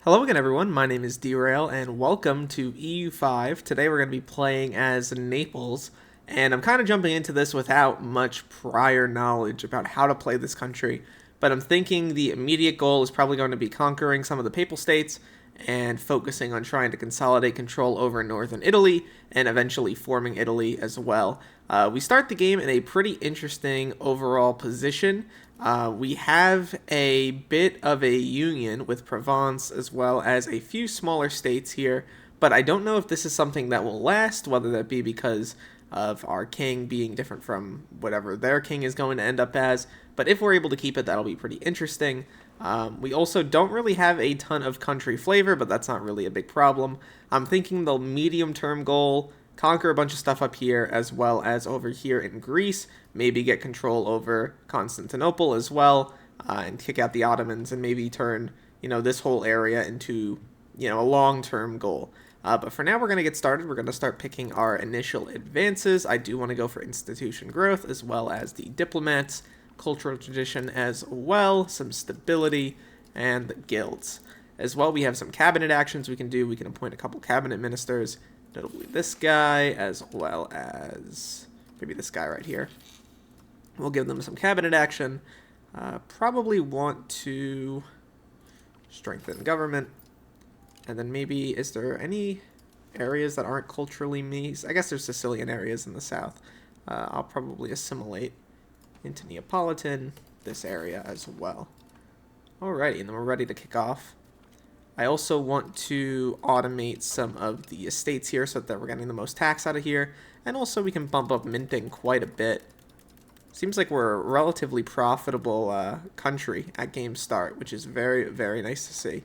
Hello again, everyone. My name is Derail, and welcome to EU5. Today we're going to be playing as Naples, and I'm kind of jumping into this without much prior knowledge about how to play this country, but I'm thinking the immediate goal is probably going to be conquering some of the Papal States and focusing on trying to consolidate control over northern Italy and eventually forming Italy as well. We start the game in a pretty interesting overall position. We have a bit of a union with Provence as well as a few smaller states here, but I don't know if this is something that will last, whether that be because of our king being different from whatever their king is going to end up as. But if we're able to keep it, that'll be pretty interesting. We also don't really have a ton of country flavor, but that's not really a big problem. I'm thinking the medium-term goal, conquer a bunch of stuff up here as well as over here in Greece, maybe get control over Constantinople as well, and kick out the Ottomans and maybe turn, this whole area into, a long-term goal. But for now, we're going to get started. We're going to start picking our initial advances. I do want to go for institution growth as well as the diplomats, cultural tradition as well, some stability, and the guilds. As well, we have some cabinet actions we can do. We can appoint a couple cabinet ministers, notably this guy, as well as maybe this guy right here. We'll give them some cabinet action. Probably want to strengthen government. And then maybe, is there any areas that aren't culturally me? I guess there's Sicilian areas in the south. I'll probably assimilate into Neapolitan, this area as well. Alrighty, and then we're ready to kick off. I also want to automate some of the estates here so that we're getting the most tax out of here. And also we can bump up minting quite a bit. Seems like we're a relatively profitable country at game start, which is very, very nice to see.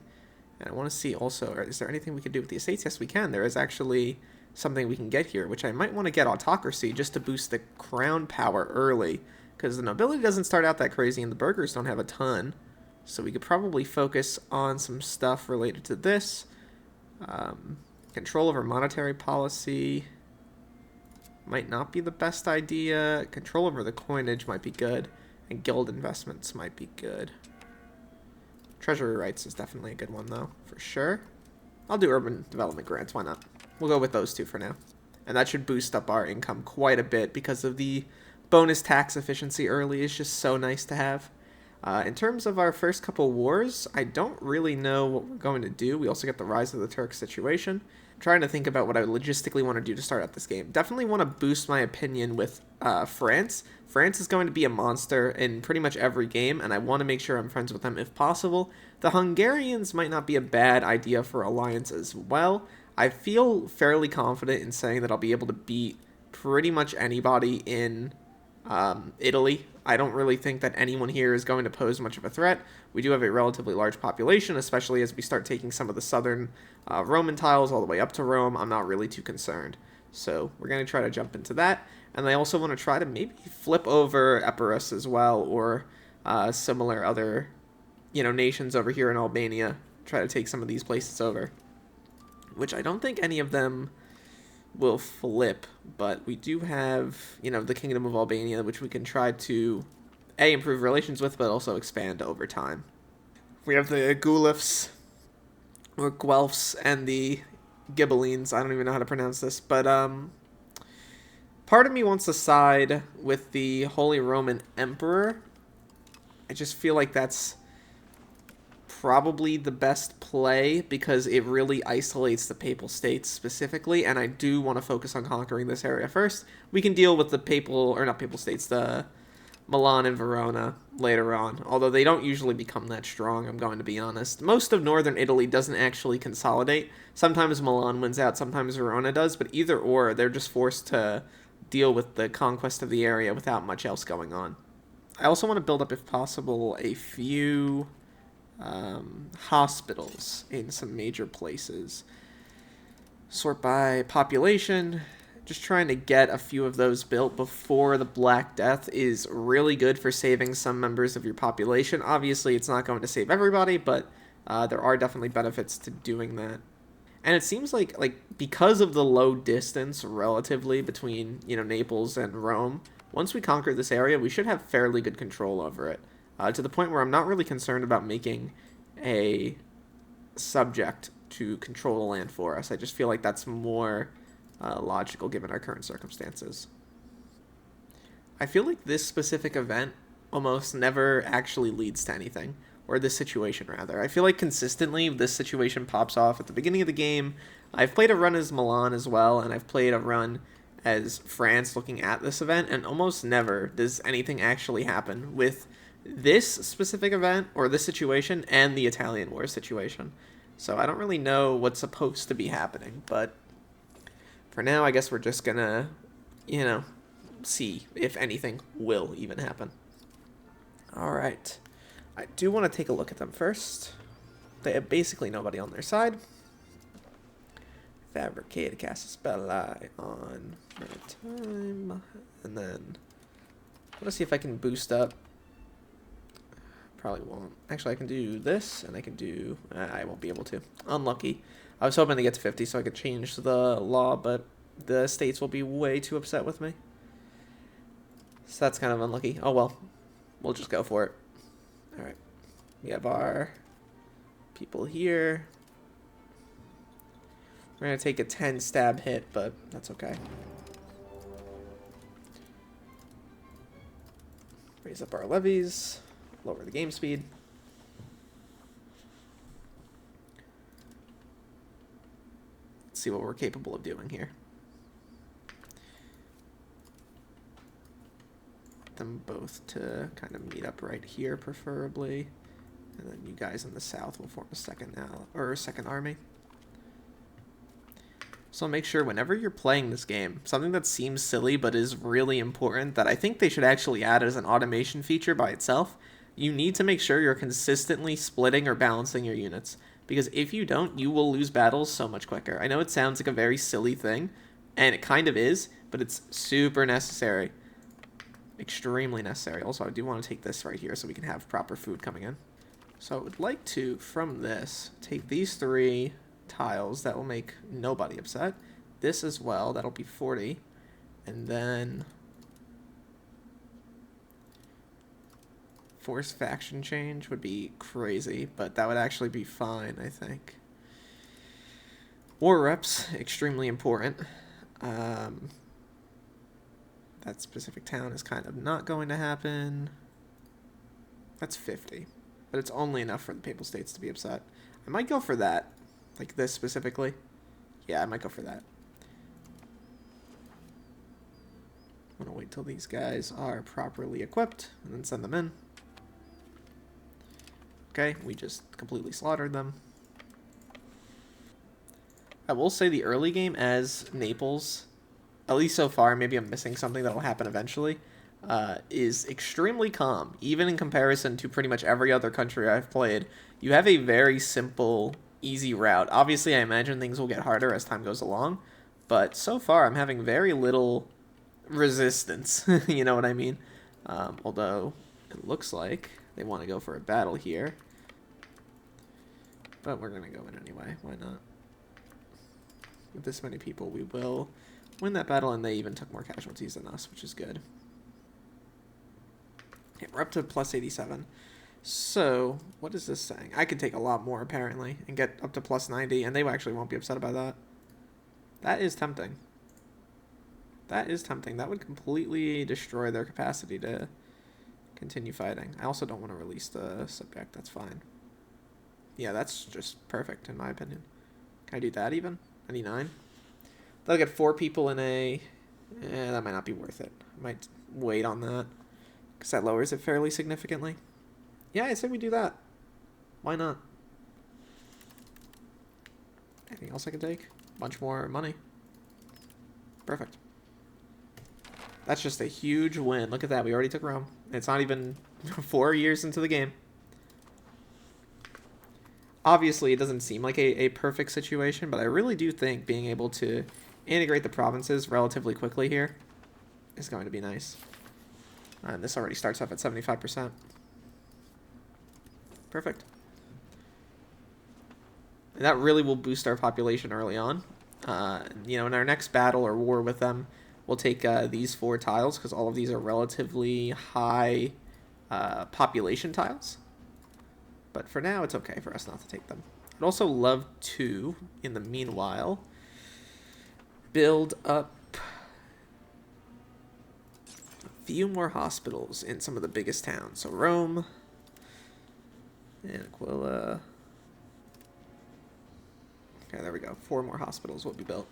And I want to see also, is there anything we can do with the estates? Yes, we can. There is actually something we can get here, which I might want to get autocracy just to boost the crown power early. Because the nobility doesn't start out that crazy and the burghers don't have a ton. So we could probably focus on some stuff related to this. Control over monetary policy might not be the best idea. Control over the coinage might be good. And guild investments might be good. Treasury rights is definitely a good one, though, for sure. I'll do urban development grants, why not? We'll go with those two for now. And that should boost up our income quite a bit because of the bonus tax efficiency early is just so nice to have. In terms of our first couple wars, I don't really know what we're going to do. We also get the Rise of the Turks situation. I'm trying to think about what I logistically want to do to start out this game. Definitely want to boost my opinion with France. France is going to be a monster in pretty much every game, and I want to make sure I'm friends with them if possible. The Hungarians might not be a bad idea for alliance as well. I feel fairly confident in saying that I'll be able to beat pretty much anybody in Italy. I don't really think that anyone here is going to pose much of a threat. We do have a relatively large population, especially as we start taking some of the southern Roman tiles all the way up to Rome. I'm not really too concerned. So we're going to try to jump into that. And I also want to try to maybe flip over Epirus as well, or similar other, nations over here in Albania. Try to take some of these places over. Which I don't think any of them will flip, but we do have, the Kingdom of Albania, which we can try to, improve relations with, but also expand over time. We have the Gulefs, or Guelphs, and the Ghibellines. I don't even know how to pronounce this, but, part of me wants to side with the Holy Roman Emperor. I just feel like that's probably the best play because it really isolates the Papal States specifically, and I do want to focus on conquering this area first. We can deal with the not Papal States, the Milan and Verona later on, although they don't usually become that strong, I'm going to be honest. Most of northern Italy doesn't actually consolidate. Sometimes Milan wins out, sometimes Verona does, but either or, they're just forced to deal with the conquest of the area without much else going on. I also want to build up, if possible, a few hospitals in some major places. Sort by population. Just trying to get a few of those built before the Black Death is really good for saving some members of your population. Obviously, it's not going to save everybody, but there are definitely benefits to doing that. And it seems like because of the low distance relatively between, Naples and Rome, once we conquer this area, we should have fairly good control over it. To the point where I'm not really concerned about making a subject to control the land for us. I just feel like that's more logical given our current circumstances. I feel like this specific event almost never actually leads to anything, or this situation rather. I feel like consistently this situation pops off at the beginning of the game. I've played a run as Milan as well, and I've played a run as France looking at this event, and almost never does anything actually happen with this specific event or this situation and the Italian War situation. So I don't really know what's supposed to be happening, but for now I guess we're just gonna, you know, see if anything will even happen. Alright. I do want to take a look at them first. They have basically nobody on their side. Fabricate a Casus Belli on Maritime. And then I want to see if I can boost up. Probably won't. Actually, I can do this, and I can do... I won't be able to. Unlucky. I was hoping to get to 50 so I could change the law, but the states will be way too upset with me. So that's kind of unlucky. Oh well. We'll just go for it. Alright. We have our people here. We're going to take a 10 stab hit, but that's okay. Raise up our levies. Lower the game speed. Let's see what we're capable of doing here. Them both to kind of meet up right here, preferably, and then you guys in the south will form a second army. So make sure whenever you're playing this game, something that seems silly but is really important that I think they should actually add as an automation feature by itself, you need to make sure you're consistently splitting or balancing your units, because if you don't, you will lose battles so much quicker. I know it sounds like a very silly thing, and it kind of is, but it's super necessary. Extremely necessary. Also, I do want to take this right here so we can have proper food coming in. So I would like to, from this, take these 3 tiles. That will make nobody upset. This as well. That'll be 40. And then... force faction change would be crazy, but that would actually be fine, I think. War reps, extremely important. That specific town is kind of not going to happen. That's 50. But it's only enough for the Papal States to be upset. I might go for that. Like this specifically. Yeah, I might go for that. I'm going to wait till these guys are properly equipped and then send them in. Okay, we just completely slaughtered them. I will say the early game as Naples, at least so far, maybe I'm missing something that will happen eventually, is extremely calm. Even in comparison to pretty much every other country I've played, you have a very simple, easy route. Obviously, I imagine things will get harder as time goes along, but so far I'm having very little resistance, you know what I mean? Although, it looks like they want to go for a battle here. But we're going to go in anyway, why not? With this many people, we will win that battle, and they even took more casualties than us, which is good. Okay, we're up to plus 87. So, what is this saying? I could take a lot more, apparently, and get up to plus 90, and they actually won't be upset about that. That is tempting. That is tempting. That would completely destroy their capacity to continue fighting. I also don't want to release the subject. That's fine. Yeah, that's just perfect, in my opinion. Can I do that even? 99? They'll get 4 people in a... that might not be worth it. I might wait on that, because that lowers it fairly significantly. Yeah, I say we do that. Why not? Anything else I can take? Bunch more money. Perfect. That's just a huge win. Look at that. We already took Rome. It's not even 4 years into the game. Obviously, it doesn't seem like a perfect situation, but I really do think being able to integrate the provinces relatively quickly here is going to be nice. And this already starts off at 75%. Perfect. And that really will boost our population early on. You know, in our next battle or war with them, we'll take these 4 tiles, because all of these are relatively high population tiles. But for now, it's okay for us not to take them. I'd also love to, in the meanwhile, build up a few more hospitals in some of the biggest towns. So Rome and Aquila. Okay, there we go. 4 more hospitals will be built.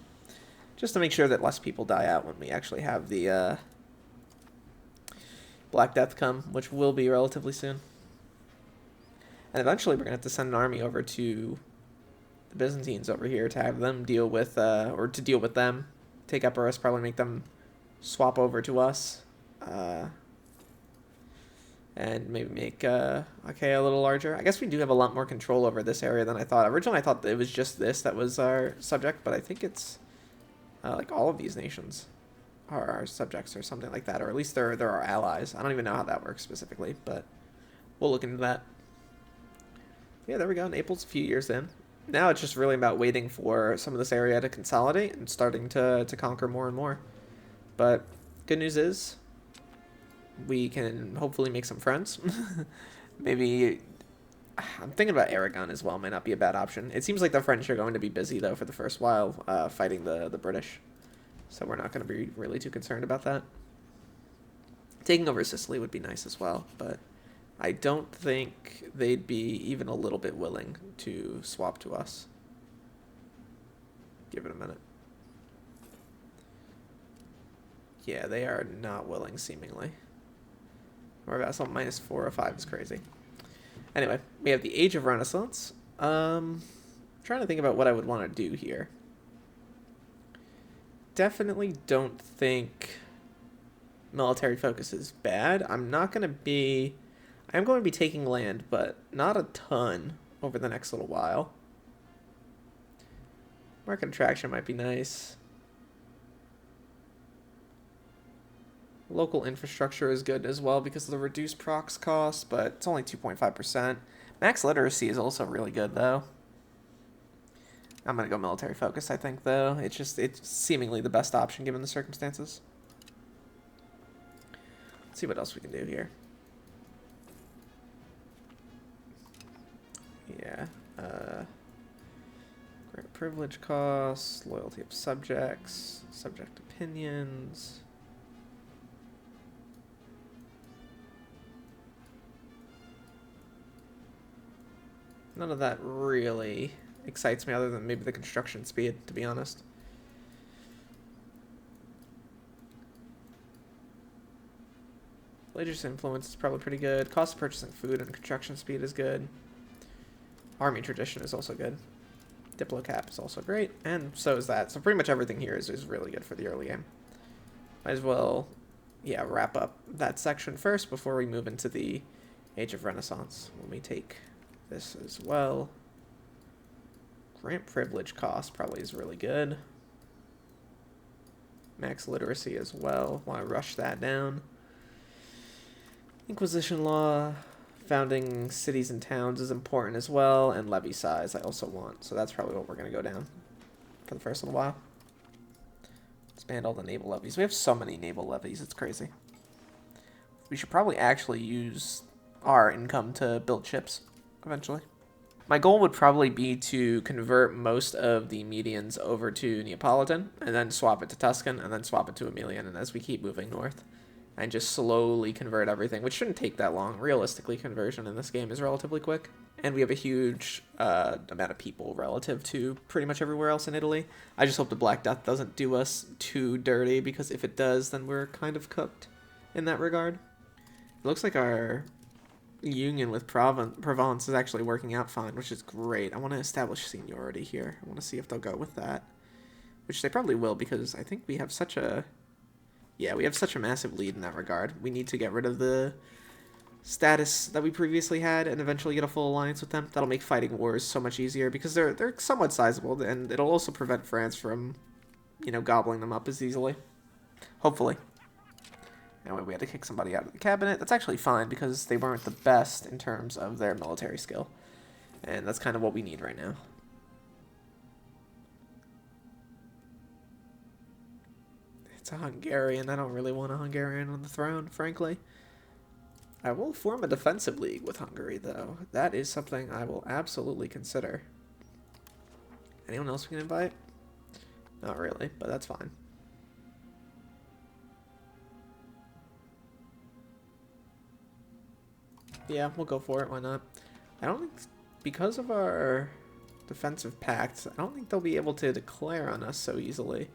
Just to make sure that less people die out when we actually have the Black Death come, which will be relatively soon. And eventually we're going to have to send an army over to the Byzantines over here to have them deal with, or to deal with them. Take Epirus, probably make them swap over to us. And maybe make Achaia a little larger. I guess we do have a lot more control over this area than I thought. Originally I thought it was just this that was our subject, but I think it's like all of these nations are our subjects or something like that, or at least they're our allies. I don't even know how that works specifically, but we'll look into that. Yeah, there we go. Naples a few years in. Now it's just really about waiting for some of this area to consolidate and starting to conquer more and more. But good news is we can hopefully make some friends. Maybe I'm thinking about Aragon as well. Might not be a bad option. It seems like the French are going to be busy though for the first while fighting the British, so we're not going to be really too concerned about that. Taking over Sicily would be nice as well, but I don't think they'd be even a little bit willing to swap to us. Give it a minute. Yeah, they are not willing, seemingly. Our vassal minus 4 or 5 is crazy. Anyway, we have the Age of Renaissance. Trying to think about what I would want to do here. Definitely don't think military focus is bad. I am going to be taking land, but not a ton over the next little while. Market attraction might be nice. Local infrastructure is good as well because of the reduced prox cost, but it's only 2.5%. Max literacy is also really good, though. I'm going to go military focus, I think, though. It's seemingly the best option given the circumstances. Let's see what else we can do here. Yeah. Great privilege costs, loyalty of subjects, subject opinions. None of that really excites me other than maybe the construction speed, to be honest. Religious influence is probably pretty good. Cost of purchasing food and construction speed is good. Army tradition is also good. Diplo cap is also great, and so is that. So pretty much everything here is really good for the early game. Might as well, yeah, wrap up that section first before we move into the Age of Renaissance. Let me take this as well. Grant privilege cost probably is really good. Max literacy as well. Want to rush that down. Inquisition law. Founding cities and towns is important as well. And levy size I also want. So that's probably what we're going to go down for the first little while. Expand all the naval levies. We have so many naval levies. It's crazy. We should probably actually use our income to build ships eventually. My goal would probably be to convert most of the Medians over to Neapolitan, and then swap it to Tuscan, and then swap it to Emilian, and as we keep moving north, and just slowly convert everything, which shouldn't take that long. Realistically, conversion in this game is relatively quick, and we have a huge amount of people relative to pretty much everywhere else in Italy. I just hope the Black Death doesn't do us too dirty, because if it does, then we're kind of cooked in that regard. It looks like our union with Provence is actually working out fine, which is great. I want to establish seniority here. I want to see if they'll go with that, which they probably will, because I think we have such a massive lead in that regard. We need to get rid of the status that we previously had and eventually get a full alliance with them. That'll make fighting wars so much easier because they're somewhat sizable, and it'll also prevent France from, gobbling them up as easily. Hopefully. Anyway, we had to kick somebody out of the cabinet. That's actually fine because they weren't the best in terms of their military skill. And that's kind of what we need right now. It's a Hungarian. I don't really want a Hungarian on the throne, frankly. I will form a defensive league with Hungary, though. That is something I will absolutely consider. Anyone else we can invite? Not really, but that's fine. Yeah, we'll go for it. Why not? I don't think, because of our defensive pact, I don't think they'll be able to declare on us so easily.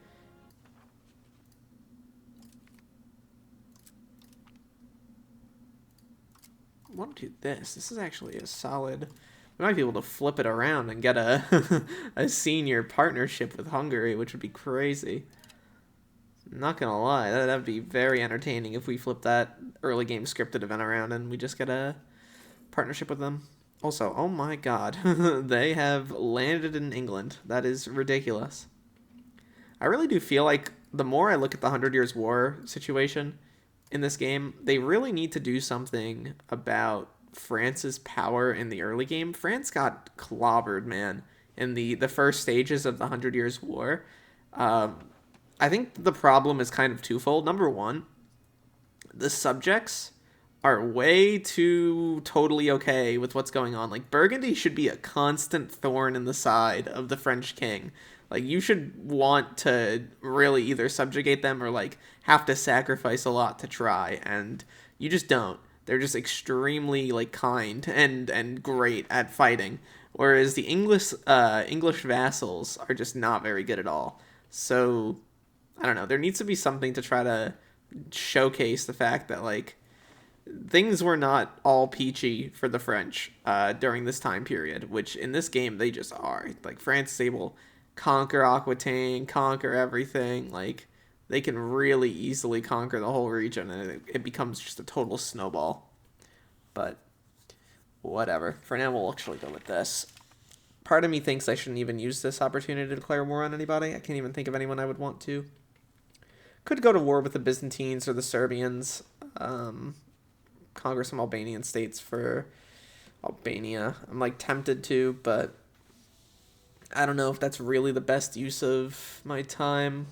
I want to do this. This is actually a solid... We might be able to flip it around and get a a senior partnership with Hungary, which would be crazy. I'm not gonna lie, that'd be very entertaining if we flip that early game scripted event around and we just get a partnership with them. Also, oh my god, they have landed in England. That is ridiculous. I really do feel like the more I look at the 100 Years' War situation in this game, they really need to do something about France's power in the early game. France got clobbered, man, in the first stages of the 100 Years' War. I think the problem is kind of twofold. Number one, the subjects are way too totally okay with what's going on. Like, Burgundy should be a constant thorn in the side of the French king. Like, you should want to really either subjugate them or, like, have to sacrifice a lot to try, and you just don't. They're just extremely, like, kind and great at fighting, whereas the English vassals are just not very good at all. So, I don't know. There needs to be something to try to showcase the fact that, like, things were not all peachy for the French during this time period, which in this game they just are. Like, France is able to conquer Aquitaine, conquer everything. Like, they can really easily conquer the whole region, and it becomes just a total snowball. But whatever. For now, we'll actually go with this. Part of me thinks I shouldn't even use this opportunity to declare war on anybody. I can't even think of anyone I would want to. Could go to war with the Byzantines or the Serbians. Conquer some Albanian states for Albania. I'm, like, tempted to, but I don't know if that's really the best use of my time.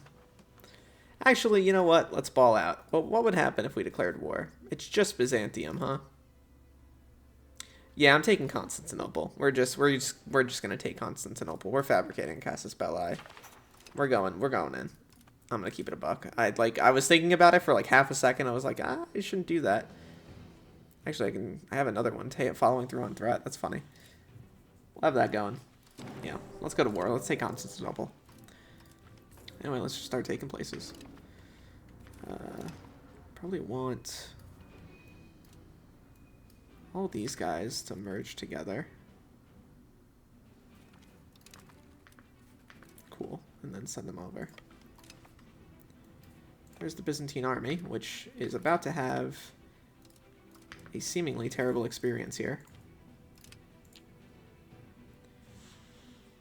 Actually, you know what? Let's ball out. Well, what would happen if we declared war? It's just Byzantium, huh? Yeah, I'm taking Constantinople. We're just gonna take Constantinople. We're fabricating Casus Belli. We're going in. I'm gonna keep it a buck. I was thinking about it for like half a second. I was like, I shouldn't do that. Actually, I have another one. Following through on threat. That's funny. We'll have that going. Yeah, let's go to war. Let's take Constantinople. Anyway, let's just start taking places. Probably want all these guys to merge together. Cool. And then send them over. There's the Byzantine army, which is about to have a seemingly terrible experience here.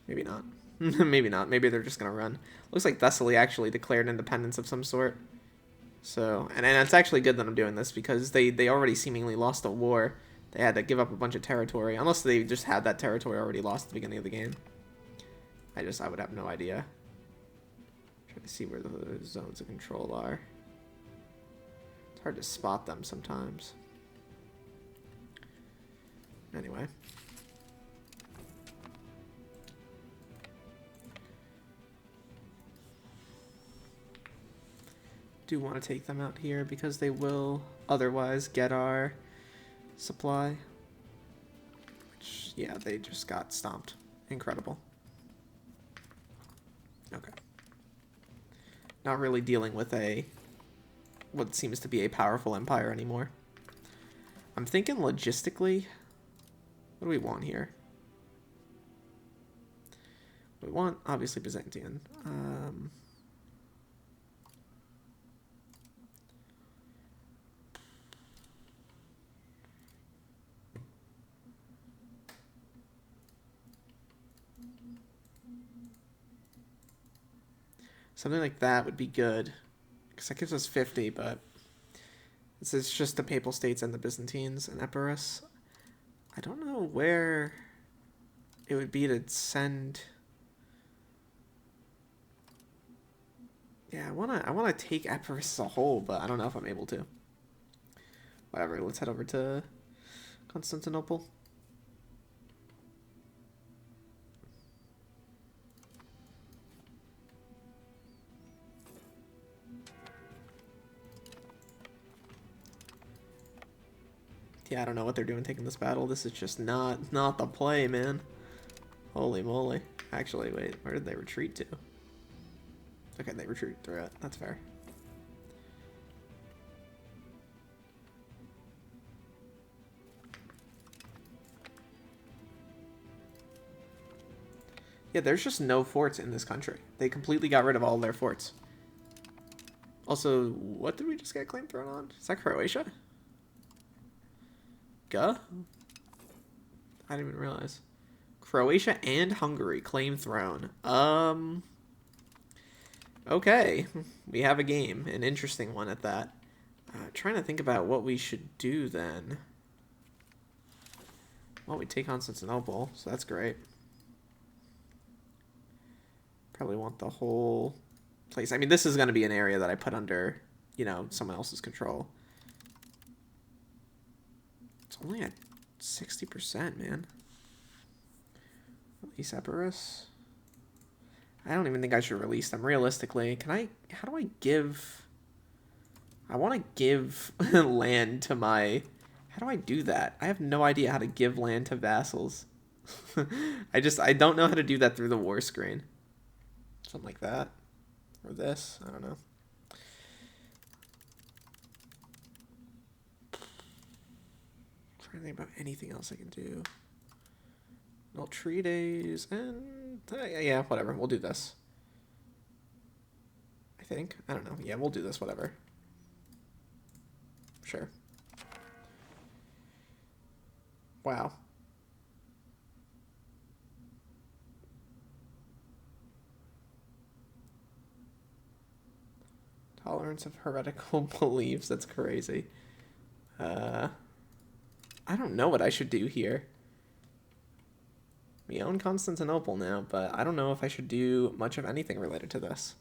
Maybe not. Maybe not. Maybe they're just going to run. Looks like Thessaly actually declared independence of some sort. So, and it's actually good that I'm doing this because they already seemingly lost a war. They had to give up a bunch of territory. Unless they just had that territory already lost at the beginning of the game. I would have no idea. Try to see where the zones of control are. It's hard to spot them sometimes. Anyway. Do want to take them out here because they will otherwise get our supply. Which, yeah, they just got stomped. Incredible. Okay. Not really dealing with what seems to be a powerful empire anymore. I'm thinking logistically, what do we want here? We want, obviously, Byzantium. Something like that would be good. Because that gives us 50, but it's just the Papal States and the Byzantines and Epirus. I don't know where it would be to send... Yeah, I wanna take Epirus as a whole, but I don't know if I'm able to. Whatever, let's head over to Constantinople. Yeah, I don't know what they're doing taking this battle. This is just not the play, man. Holy moly. Actually, wait, where did they retreat to? Okay, they retreat through it. That's fair. Yeah, there's just no forts in this country. They completely got rid of all their forts. Also, what did we just get claim thrown on? Is that Croatia? Guh? I didn't even realize. Croatia and Hungary claim throne. Okay. We have a game. An interesting one at that. Trying to think about what we should do then. Well, we take Constantinople, so that's great. Probably want the whole place. I mean, this is going to be an area that I put under, you know, someone else's control. It's only at 60%, man. Release Epirus. I don't even think I should release them. Realistically, can I... How do I give... I want to give land to my... How do I do that? I have no idea how to give land to vassals. I don't know how to do that through the war screen. Something like that. Or this. I don't know. I'm trying to think about anything else I can do. Well, 3 days and... yeah, whatever. We'll do this. I think. I don't know. Yeah, we'll do this. Whatever. Sure. Wow. Tolerance of heretical beliefs. That's crazy. I don't know what I should do here. We own Constantinople now, but I don't know if I should do much of anything related to this.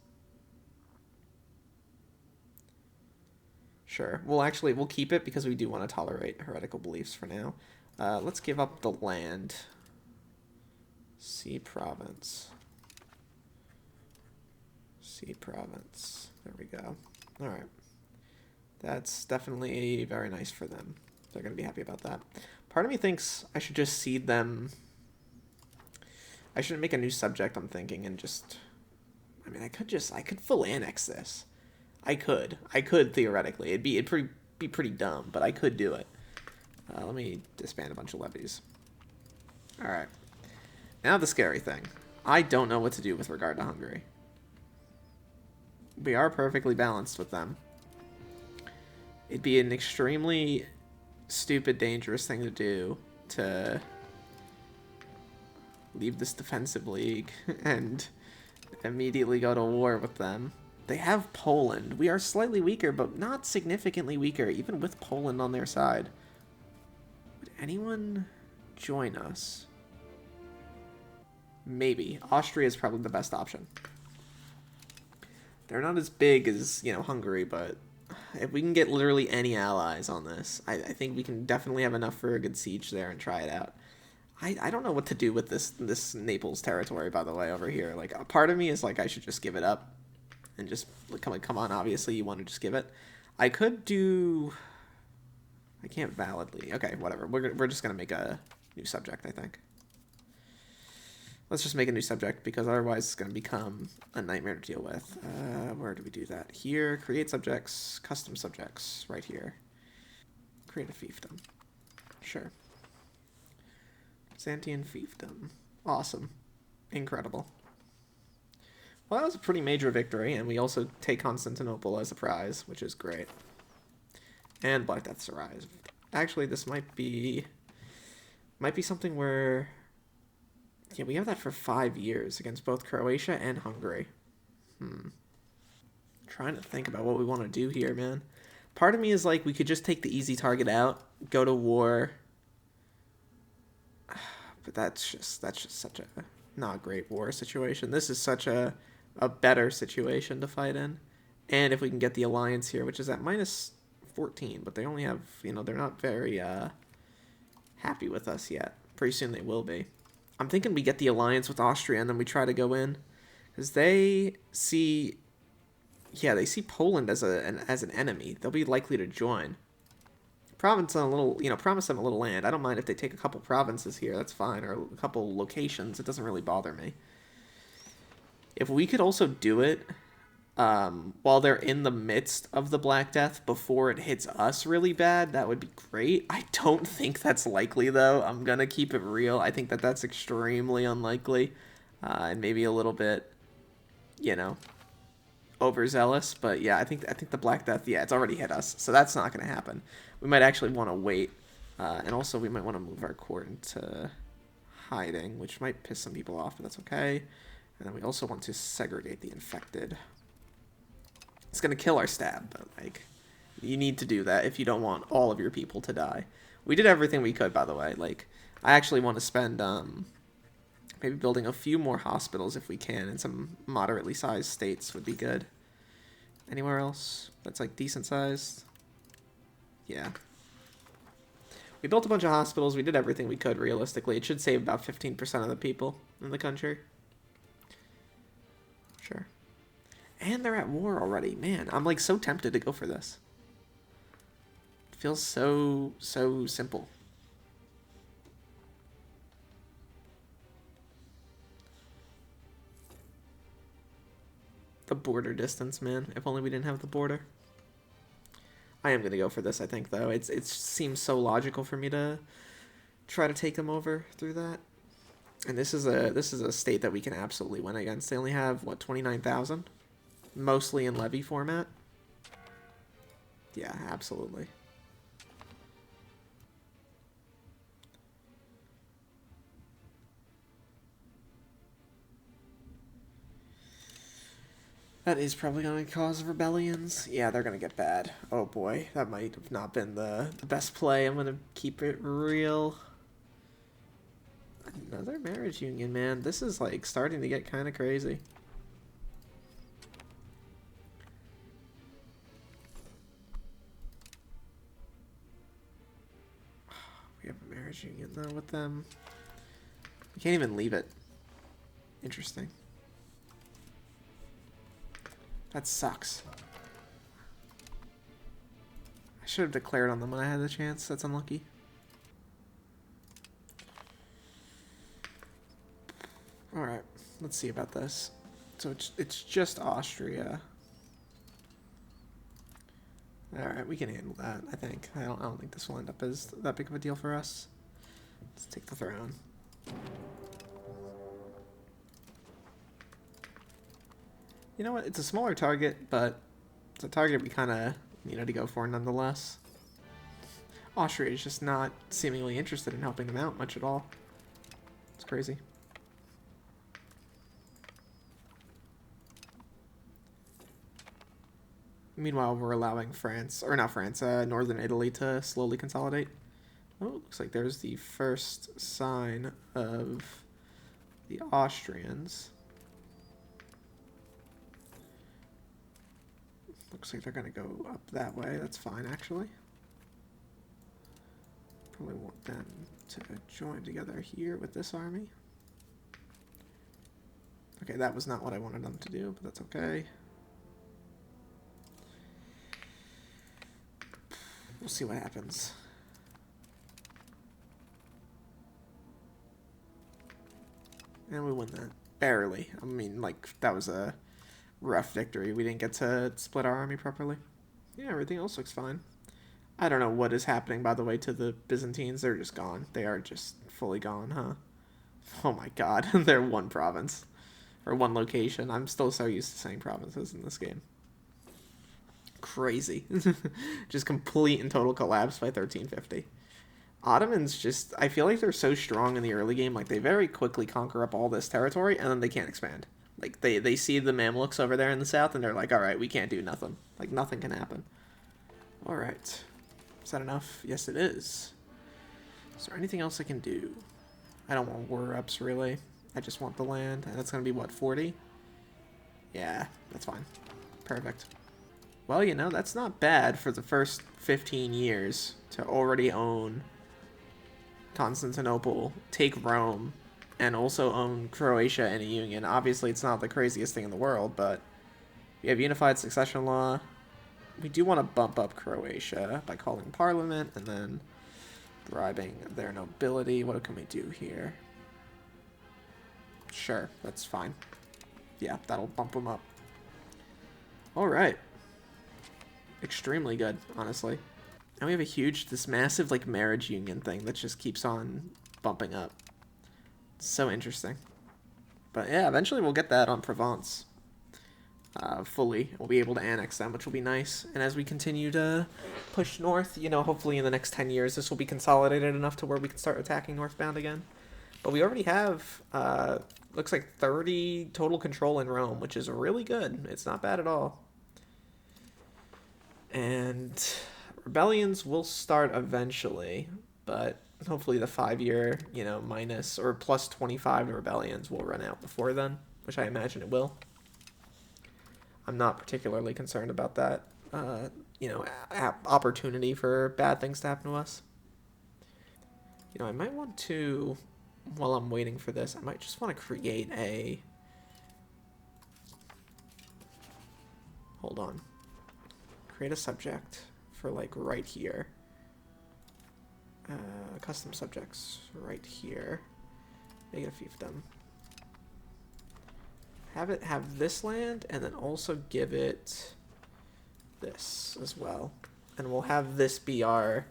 Sure. We'll keep it because we do want to tolerate heretical beliefs for now. Let's give up the land. Sea province. Sea province. There we go. All right. That's definitely very nice for them. They're going to be happy about that. Part of me thinks I should just cede them. I shouldn't make a new subject, I'm thinking, and just... I mean, I could full annex this. I could theoretically. It'd be pretty dumb, but I could do it. Let me disband a bunch of levies. All right. Now the scary thing. I don't know what to do with regard to Hungary. We are perfectly balanced with them. It'd be an extremely stupid, dangerous thing to do to leave this defensive league and immediately go to war with them. They have Poland. We are slightly weaker, but not significantly weaker, even with Poland on their side. Would anyone join us? Maybe. Austria is probably the best option. They're not as big as, you know, Hungary, but if we can get literally any allies on this, I think we can definitely have enough for a good siege there and try it out. I don't know what to do with this Naples territory, by the way, over here. Like, a part of me is like, I should just give it up. And just, come on, obviously you want to just give it. I could do... I can't validly... Okay, whatever. We're just going to make a new subject, I think. Let's just make a new subject, because otherwise it's going to become a nightmare to deal with. Where do we do that? Here, create subjects, custom subjects, right here. Create a fiefdom. Sure. Byzantium fiefdom. Awesome. Incredible. Well, that was a pretty major victory, and we also take Constantinople as a prize, which is great. And Black Death's arrived. Actually, this might be something where... Yeah, we have that for 5 years against both Croatia and Hungary. Trying to think about what we want to do here, man. Part of me is like, we could just take the easy target out, go to war. But that's just such a not great war situation. This is such a better situation to fight in. And if we can get the alliance here, which is at minus 14, but they only have, you know, they're not very happy with us yet. Pretty soon they will be. I'm thinking we get the alliance with Austria and then we try to go in. Because they see... Yeah, they see Poland as an enemy. They'll be likely to join. Province on a little, promise them a little land. I don't mind if they take a couple provinces here. That's fine, or a couple locations. It doesn't really bother me. If we could also do it while they're in the midst of the Black Death before it hits us really bad, that would be great. I don't think that's likely, though. I'm going to keep it real. I think that that's extremely unlikely and maybe a little bit, you know, overzealous. But yeah, I think the Black Death, yeah, it's already hit us, so that's not going to happen. We might actually want to wait, and also we might want to move our court into hiding, which might piss some people off, but that's okay. And then we also want to segregate the infected. It's going to kill our stab, but, like, you need to do that if you don't want all of your people to die. We did everything we could, by the way. Like, I actually want to spend, maybe building a few more hospitals if we can, in some moderately sized states would be good. Anywhere else that's, like, decent sized? Yeah. We built a bunch of hospitals. We did everything we could, realistically. It should save about 15% of the people in the country. Sure. And they're at war already. Man, I'm like so tempted to go for this. It feels so simple. The border distance, man. If only we didn't have the border. I am going to go for this, I think, though. It seems so logical for me to try to take them over through that. And this is a state that we can absolutely win against. They only have, what, 29,000? Mostly in levy format. Yeah, absolutely. That is probably going to cause rebellions. Yeah, they're going to get bad. Oh boy, that might have not been the best play. I'm going to keep it real. Another marriage union, man. This is like starting to get kind of crazy. We have a marriage union though with them. We can't even leave it. Interesting. That sucks. I should have declared on them when I had the chance. That's unlucky. Alright, let's see about this. So it's just Austria. Alright, we can handle that, I think. I don't think this will end up as that big of a deal for us. Let's take the throne. You know what? It's a smaller target, but it's a target we kind of needed to go for nonetheless. Austria is just not seemingly interested in helping them out much at all. It's crazy. Meanwhile, we're allowing France, or not France, Northern Italy to slowly consolidate. Oh, it looks like there's the first sign of the Austrians. Looks like they're going to go up that way. That's fine, actually. Probably want them to join together here with this army. Okay, that was not what I wanted them to do, but that's okay. We'll see what happens. And we win that. Barely. I mean, like, that was a rough victory. We didn't get to split our army properly. Yeah, everything else looks fine. I don't know what is happening, by the way, to the Byzantines. They're just gone. They are just fully gone, huh? Oh my god. They're one province. Or one location. I'm still so used to saying provinces in this game. Crazy. Just complete and total collapse by 1350. Ottomans just, I feel like they're so strong in the early game, like they very quickly conquer up all this territory and then they can't expand. Like they see the Mamluks over there in the south and they're like, all right, we can't do nothing. Like nothing can happen. All right. Is that enough? Yes, it is. Is there anything else I can do? I don't want war ups really. I just want the land. And that's going to be what, 40? Yeah, that's fine. Perfect. Well, you know, that's not bad for the first 15 years to already own Constantinople, take Rome, and also own Croatia in a union. Obviously, it's not the craziest thing in the world, but we have unified succession law. we do want to bump up Croatia by calling parliament and then bribing their nobility. What can we do here? Sure, that's fine. Yeah, that'll bump them up. All right. Extremely good, honestly. And we have this massive, like, marriage union thing that just keeps on bumping up. It's so interesting. But yeah, eventually we'll get that on Provence. Fully. We'll be able to annex them, which will be nice. And as we continue to push north, you know, hopefully in the next 10 years, this will be consolidated enough to where we can start attacking northbound again. But we already have, looks like 30 total control in Rome, which is really good. It's not bad at all. And rebellions will start eventually, but hopefully the 5-year, you know, minus or plus 25 rebellions will run out before then, which I imagine it will. I'm not particularly concerned about that, you know, opportunity for bad things to happen to us. You know, I might want to, while I'm waiting for this, I might just want to create a... Hold on. Create a subject for, like, right here. Custom subjects right here. Make it a fiefdom. Have it have this land, and then also give it this as well. And we'll have this be our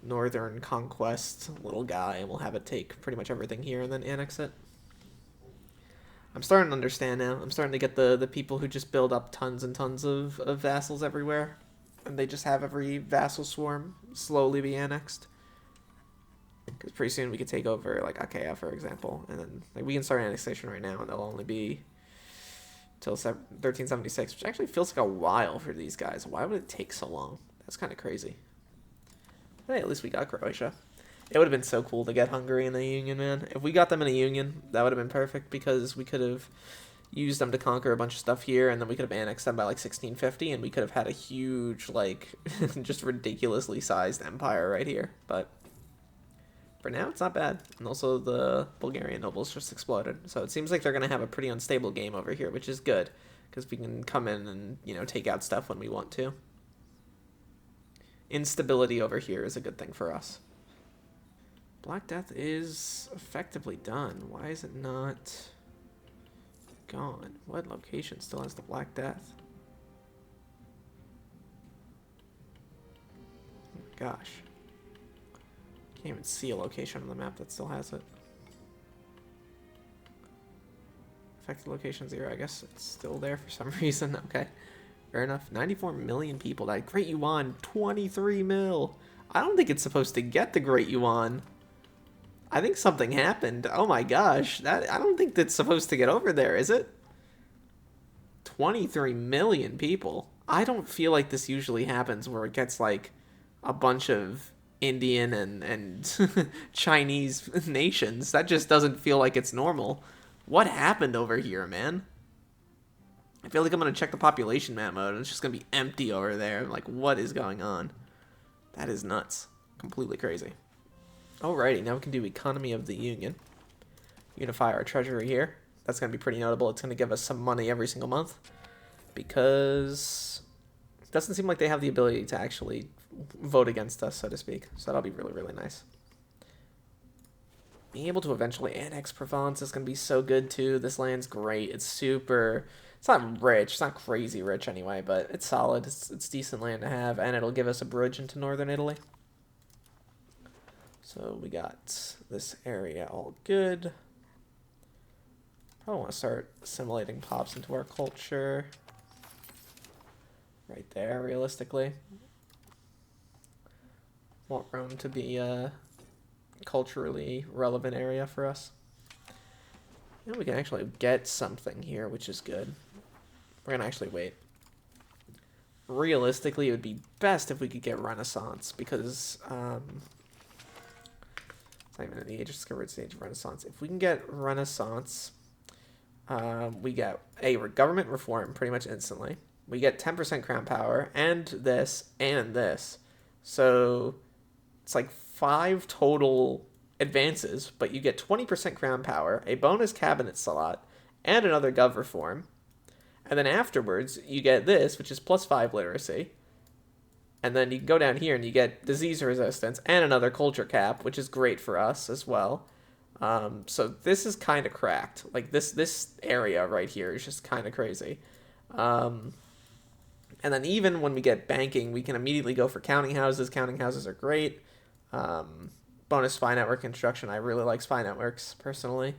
northern conquest little guy, and we'll have it take pretty much everything here and then annex it. I'm starting to understand now. I'm starting to get the people who just build up tons and tons of vassals everywhere. And they just have every vassal swarm slowly be annexed. Because pretty soon we could take over, like, Achaia, for example. And then, like, we can start annexation right now, and they'll only be till 1376, which actually feels like a while for these guys. Why would it take so long? That's kind of crazy. Hey, at least we got Croatia. It would have been so cool to get Hungary in the union, man. If we got them in a union, that would have been perfect, because we could have used them to conquer a bunch of stuff here, and then we could have annexed them by, like, 1650, and we could have had a huge, like, just ridiculously sized empire right here. But for now, it's not bad. And also the Bulgarian nobles just exploded. So it seems like they're going to have a pretty unstable game over here, which is good, because we can come in and, you know, take out stuff when we want to. Instability over here is a good thing for us. Black Death is effectively done. Why is it not gone? What location still has the Black Death? Oh my gosh. Can't even see a location on the map that still has it. Affected location 0. I guess it's still there for some reason. Okay. Fair enough. 94 million people died. Great Yuan, 23 mil. I don't think it's supposed to get the Great Yuan. I think something happened. Oh my gosh. I don't think that's supposed to get over there, is it? 23 million people. I don't feel like this usually happens where it gets like a bunch of Indian and Chinese nations. That just doesn't feel like it's normal. What happened over here, man? I feel like I'm going to check the population map mode and it's just going to be empty over there. I'm like, what is going on? That is nuts. Completely crazy. Alrighty, now we can do Economy of the Union. Unify our treasury here. That's going to be pretty notable. It's going to give us some money every single month. Because it doesn't seem like they have the ability to actually vote against us, so to speak. So that'll be really, really nice. Being able to eventually annex Provence is going to be so good, too. This land's great. It's super... It's not rich. It's not crazy rich, anyway, but it's solid. It's decent land to have, and it'll give us a bridge into northern Italy. So we got this area all good. Probably want to start assimilating pops into our culture. Right there, realistically. Want Rome to be a culturally relevant area for us. And we can actually get something here, which is good. We're going to actually wait. Realistically, it would be best if we could get Renaissance, because it's not even in the age of discovery, it's the age of Renaissance. If we can get Renaissance, we get a government reform pretty much instantly. We get 10% crown power, and this, and this. So it's like 5 total advances, but you get 20% crown power, a bonus cabinet slot, and another gov reform. And then afterwards, you get this, which is plus 5 literacy, And then you can go down here and you get disease resistance and another culture cap, which is great for us as well. So this is kind of cracked. Like this area right here is just kind of crazy. Um, and then even when we get banking, we can immediately go for counting houses. Counting houses are great. Um, Bonus spy network construction. I really like spy networks personally.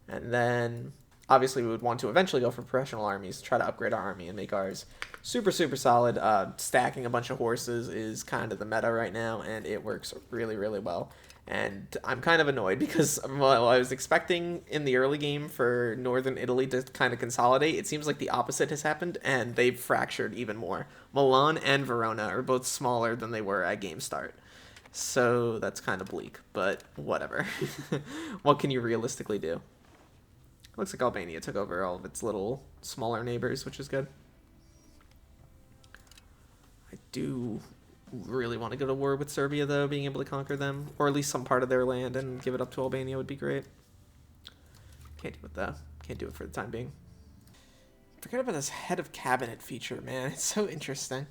And then obviously we would want to eventually go for professional armies, try to upgrade our army and make ours super, super solid. Stacking a bunch of horses is kind of the meta right now, and it works really, really well. And I'm kind of annoyed because while I was expecting in the early game for Northern Italy to kind of consolidate, it seems like the opposite has happened, and they've fractured even more. Milan and Verona are both smaller than they were at game start. So that's kind of bleak, but whatever. What can you realistically do? Looks like Albania took over all of its little smaller neighbors, which is good. I do really want to go to war with Serbia, though. Being able to conquer them, or at least some part of their land, and give it up to Albania would be great. Can't do it, though. Can't do it for the time being. Forget about this head of cabinet feature, man. It's so interesting.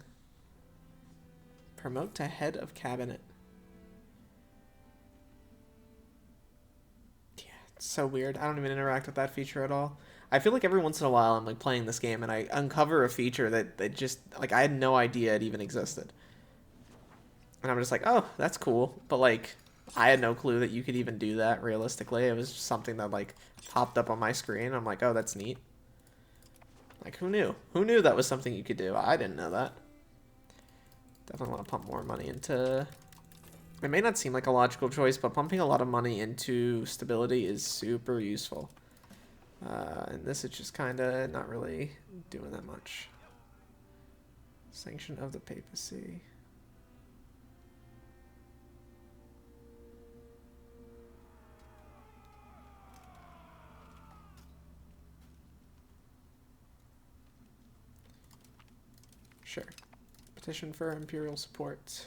Promote to head of cabinet. So weird. I don't even interact with that feature at all. I feel like every once in a while I'm like playing this game and I uncover a feature that just like I had no idea it even existed. And I'm just like, "Oh, that's cool." But like I had no clue that you could even do that realistically. It was just something that like popped up on my screen. I'm like, "Oh, that's neat." Like who knew? Who knew that was something you could do? I didn't know that. Definitely want to pump more money into. It may not seem like a logical choice, but pumping a lot of money into stability is super useful. And this is just kind of not really doing that much. Sanction of the papacy. Sure. Petition for imperial support.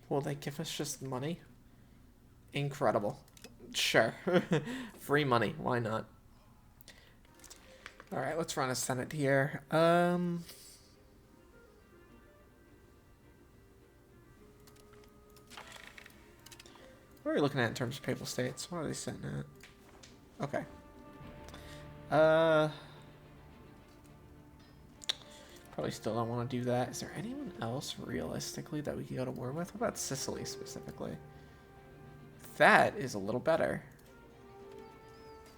Will they give us just money? Incredible. Sure. Free money. Why not? Alright, let's run a Senate here. What are we looking at in terms of papal states? What are they sitting at? Okay. Probably still don't want to do that. Is there anyone else realistically that we could go to war with? What about Sicily specifically? That is a little better.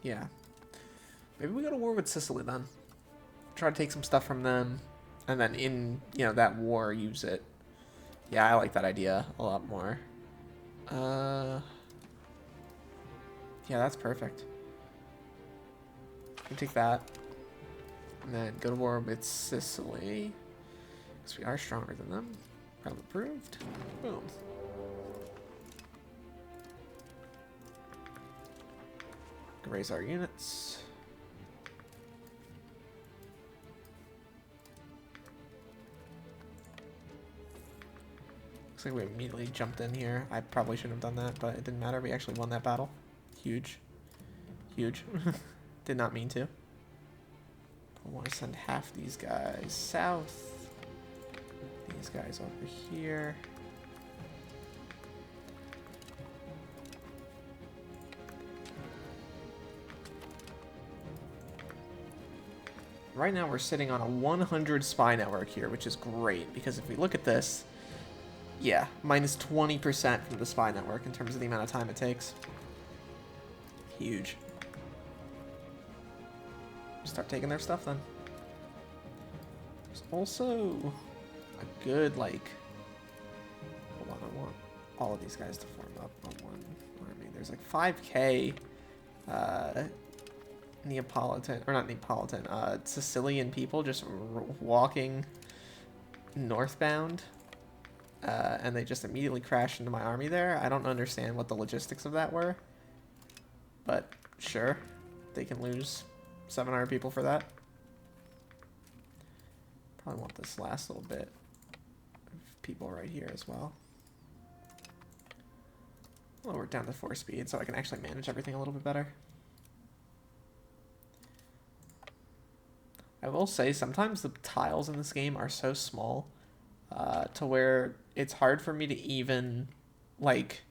Yeah. Maybe we go to war with Sicily then. Try to take some stuff from them. And then in, that war, use it. Yeah, I like that idea a lot more. Yeah, that's perfect. We take that. And then go to war with Sicily. Because we are stronger than them. Problem approved. Boom. Raise our units. Looks like we immediately jumped in here. I probably shouldn't have done that, but it didn't matter. We actually won that battle. Huge. Huge. Did not mean to. I want to send half these guys south. These guys over here. Right now we're sitting on a 100 spy network here, which is great, because if we look at this, yeah, minus 20% from the spy network in terms of the amount of time it takes. Huge. Start taking their stuff then. There's also a good, like, hold on, I want all of these guys to form up on one army. There's like 5k Neapolitan, or not Neapolitan, Sicilian people just walking northbound, and they just immediately crashed into my army there. I don't understand what the logistics of that were, but sure, they can lose 700 people for that. Probably want this last little bit of people right here as well. lower it down to 4 speed so I can actually manage everything a little bit better. I will say sometimes the tiles in this game are so small to where it's hard for me to even like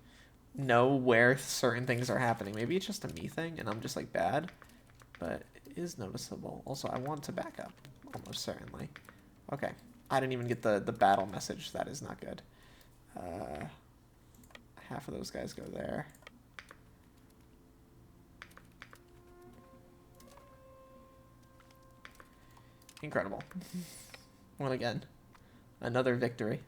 know where certain things are happening. Maybe it's just a me thing and I'm just like bad, but it is noticeable. Also, I want to back up, almost certainly. Okay, I didn't even get the battle message. That is not good. Half of those guys go there. Incredible. Well, again, another victory.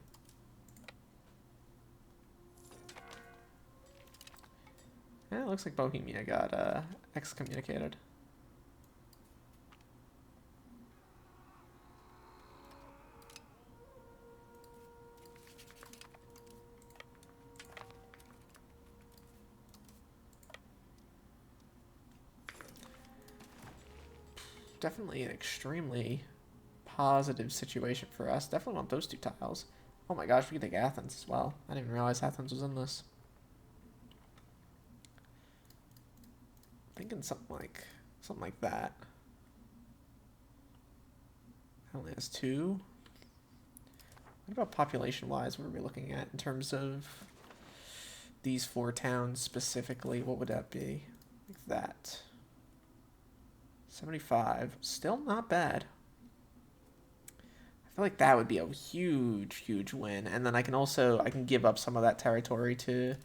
Yeah, it looks like Bohemia got excommunicated. Definitely an extremely positive situation for us. Definitely want those 2 tiles. Oh my gosh, we can take Athens as well. I didn't even realize Athens was in this. Thinking something like that. That only has 2. What about population-wise? What are we looking at in terms of these 4 towns specifically? What would that be? Like that. 75. Still not bad. I feel like that would be a huge, huge win. And then I can give up some of that territory to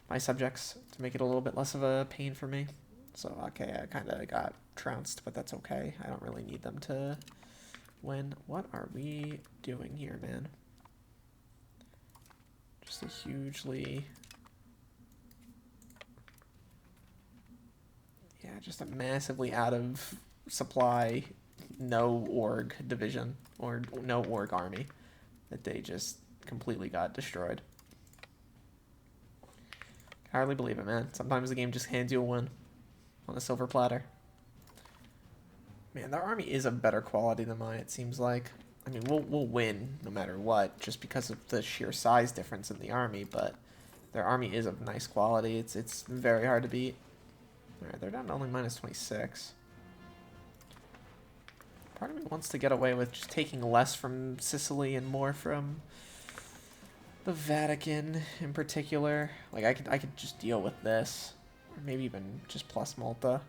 my subjects to make it a little bit less of a pain for me. So, okay, I kind of got trounced, but that's okay. I don't really need them to win. What are we doing here, man? Just a hugely... Yeah, just a massively out of supply, no org division, or no org army, that they just completely got destroyed. I hardly believe it, man. Sometimes the game just hands you a win on a silver platter. Man, their army is of better quality than mine, it seems like. I mean, we'll win no matter what, just because of the sheer size difference in the army, but their army is of nice quality. It's very hard to beat. Alright, they're down to only minus 26. Part of me wants to get away with just taking less from Sicily and more from the Vatican in particular. Like, I could just deal with this. Or maybe even just plus Malta.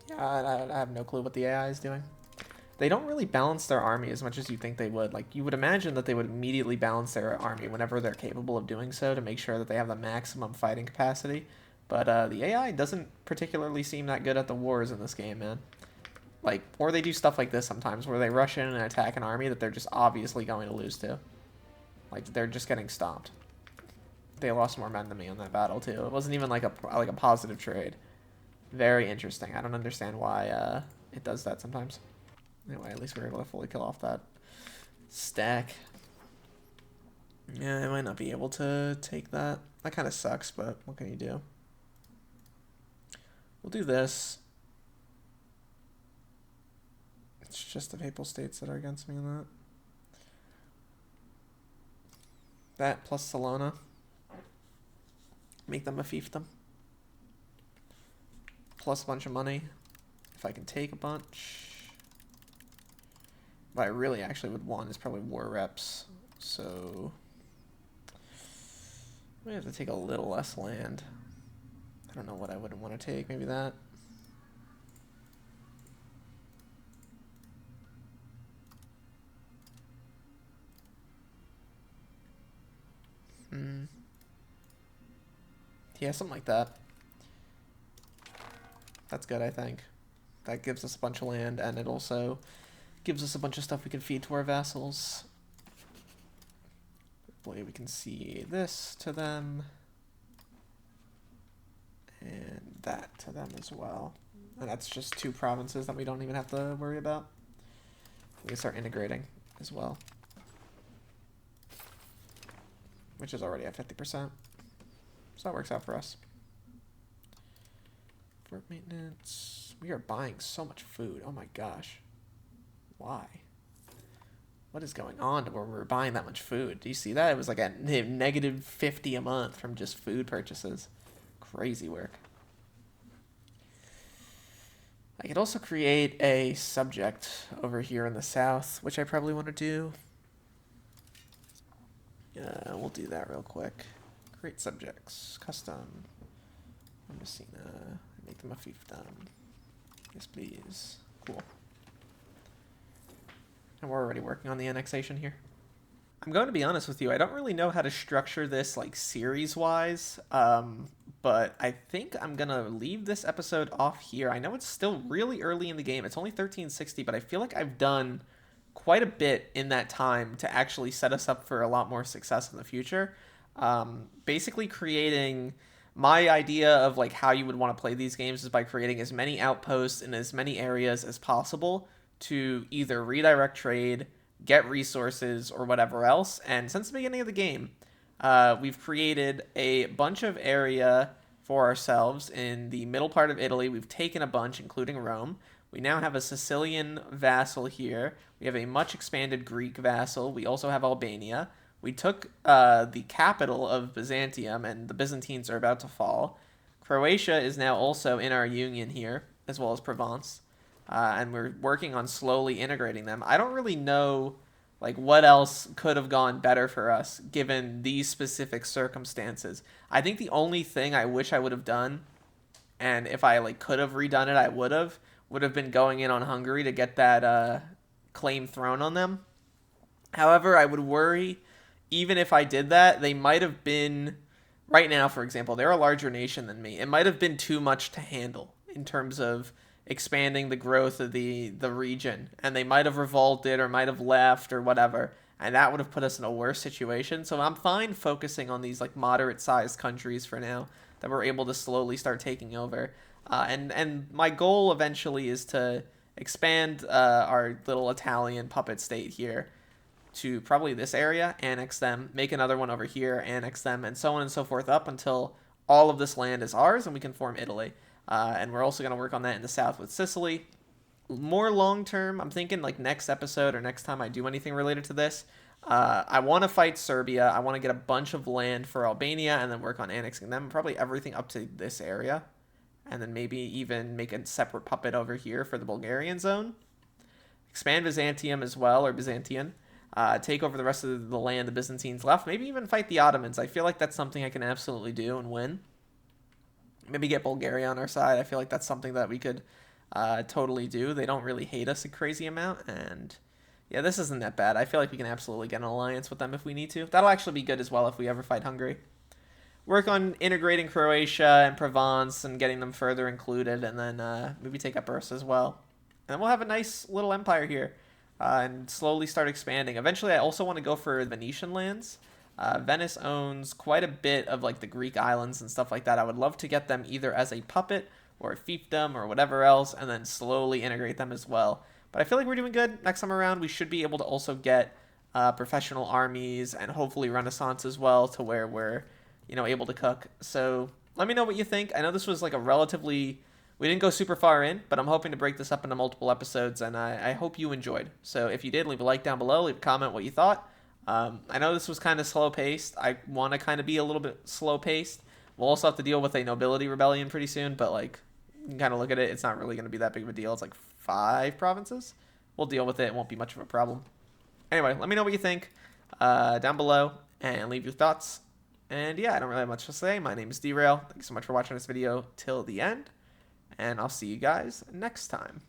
Yeah, I have no clue what the AI is doing. They don't really balance their army as much as you think they would. Like, you would imagine that they would immediately balance their army whenever they're capable of doing so to make sure that they have the maximum fighting capacity. But the AI doesn't particularly seem that good at the wars in this game, man. Like, or they do stuff like this sometimes, where they rush in and attack an army that they're just obviously going to lose to. Like, they're just getting stomped. They lost more men than me on that battle, too. It wasn't even like a positive trade. Very interesting. I don't understand why it does that sometimes. Anyway, at least we were able to fully kill off that stack. Yeah, I might not be able to take that. That kind of sucks, but what can you do? We'll do this. It's just the Papal States that are against me in that. That plus Salona. Make them a fiefdom. Plus a bunch of money. If I can take a bunch. What I really actually would want is probably war reps. So we have to take a little less land. I don't know what I would want to take. Maybe that. Yeah, something like that. That's good, I think. That gives us a bunch of land, and it also gives us a bunch of stuff we can feed to our vassals. Hopefully we can see this to them. And that to them as well. And that's just 2 provinces that we don't even have to worry about. We can start integrating as well. Which is already at 50%. So that works out for us. Fort maintenance. We are buying so much food. Oh my gosh. Why? What is going on to where we're buying that much food? Do you see that? It was like at negative 50 a month from just food purchases. Crazy work. I could also create a subject over here in the south, which I probably want to do. We'll do that real quick. Create subjects. Custom. I'm just gonna make them a fiefdom. Yes, please. Cool. And we're already working on the annexation here. I'm going to be honest with you. I don't really know how to structure this like series-wise, but I think I'm gonna leave this episode off here. I know it's still really early in the game. It's only 1360, but I feel like I've done quite a bit in that time to actually set us up for a lot more success in the future. Basically creating my idea of like how you would want to play these games is by creating as many outposts in as many areas as possible to either redirect trade, get resources, or whatever else. And since the beginning of the game, we've created a bunch of area for ourselves in the middle part of Italy. We've taken a bunch, including Rome. We now have a Sicilian vassal here. We have a much expanded Greek vassal. We also have Albania. We took the capital of Byzantium, and the Byzantines are about to fall. Croatia is now also in our union here, as well as Provence. And we're working on slowly integrating them. I don't really know like what else could have gone better for us given these specific circumstances. I think the only thing I wish I would have done, and if I like could have redone it, I would have been going in on Hungary to get that claim thrown on them. However, I would worry, even if I did that, they might have been, right now, for example, they're a larger nation than me. It might have been too much to handle in terms of expanding the growth of the region, and they might have revolted or might have left or whatever, and that would have put us in a worse situation. So I'm fine focusing on these like moderate sized countries for now that we're able to slowly start taking over. And my goal eventually is to expand our little Italian puppet state here to probably this area, annex them, make another one over here, annex them, and so on and so forth up until all of this land is ours and we can form Italy. And we're also going to work on that in the south with Sicily. More long term, I'm thinking like next episode or next time I do anything related to this, I want to fight Serbia. I want to get a bunch of land for Albania and then work on annexing them, probably everything up to this area. And then maybe even make a separate puppet over here for the Bulgarian zone. Expand Byzantium as well, or Byzantian. Take over the rest of the land the Byzantines left. Maybe even fight the Ottomans. I feel like that's something I can absolutely do and win. Maybe get Bulgaria on our side. I feel like that's something that we could totally do. They don't really hate us a crazy amount. And yeah, this isn't that bad. I feel like we can absolutely get an alliance with them if we need to. That'll actually be good as well if we ever fight Hungary. Work on integrating Croatia and Provence and getting them further included. And then maybe take up Ursa as well. And then we'll have a nice little empire here. And slowly start expanding. Eventually, I also want to go for Venetian lands. Venice owns quite a bit of like the Greek islands and stuff like that. I would love to get them either as a puppet or a fiefdom or whatever else, and then slowly integrate them as well. But I feel like we're doing good. Next time around, we should be able to also get professional armies and hopefully Renaissance as well, to where we're able to cook. So let me know what you think. I know this was like a relatively, we didn't go super far in, but I'm hoping to break this up into multiple episodes, and I hope you enjoyed. So if you did, leave a like down below, leave a comment what you thought. I know this was kind of slow-paced. I want to kind of be a little bit slow-paced. We'll also have to deal with a nobility rebellion pretty soon, but like, you can kind of look at it. It's not really going to be that big of a deal. It's like 5 provinces. We'll deal with it. It won't be much of a problem. Anyway, let me know what you think down below and leave your thoughts. And yeah, I don't really have much to say. My name is Derail. Thank you so much for watching this video till the end, and I'll see you guys next time.